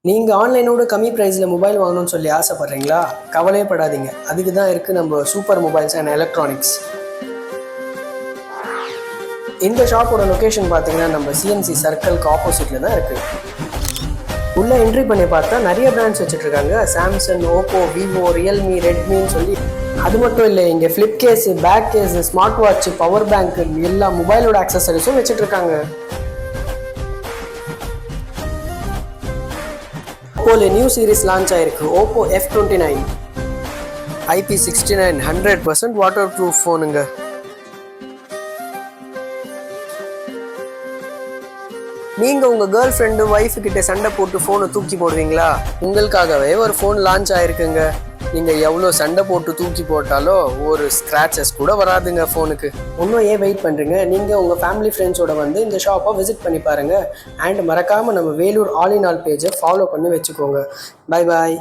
நீங்கள் ஆன்லைனோட கம்மி ப்ரைஸில் மொபைல் வாங்கணும்னு சொல்லி ஆசைப்பட்றீங்களா? கவலையே படாதீங்க. அதுக்கு தான் இருக்குது நம்ம சூப்பர் மொபைல்ஸ் அண்ட் எலக்ட்ரானிக்ஸ். இந்த ஷாப்போட லொக்கேஷன் பார்த்தீங்கன்னா நம்ம சிஎம்சி சர்க்கிள்க்கு ஆப்போசிட்டில் தான் இருக்குது. உள்ளே என்ட்ரி பண்ணி பார்த்தா நிறைய பிராண்ட்ஸ் வச்சுட்ருக்காங்க. சாம்சங், ஓப்போ, விவோ, ரியல்மி, ரெட்மின்னு சொல்லி. அது மட்டும் இல்லை, இங்கே flip case, back case, smart watch, power bank, எல்லா மொபைலோட ஆக்சசரிஸும் வச்சுட்ருக்காங்க. ஓப்போல நியூ சீரிஸ் லான்ச் ஆயிருக்கு. Oppo F29 IP69 100% water proof ஃபோனுங்க. நீங்கள் உங்கள் கேர்ள் ஃப்ரெண்டு ஒய்ஃபு கிட்ட சண்டை போட்டு ஃபோனை தூக்கி போடுவீங்களா? உங்களுக்காகவே ஒரு ஃபோன் லான்ச் ஆயிருக்குங்க. நீங்கள் எவ்வளோ சண்டை போட்டு தூக்கி போட்டாலும் ஒரு ஸ்க்ராச்சஸ் கூட வராதுங்க ஃபோனுக்கு. இன்னும் ஏன் வெயிட் பண்ணுறீங்க? நீங்கள் உங்கள் ஃபேமிலி ஃப்ரெண்ட்ஸோட வந்து இந்த ஷாப்பை விசிட் பண்ணி பாருங்கள். அண்ட் மறக்காமல் நம்ம வேலூர் ஆல் இன் ஆல் பேஜை ஃபாலோ பண்ணி வச்சுக்கோங்க. Bye bye.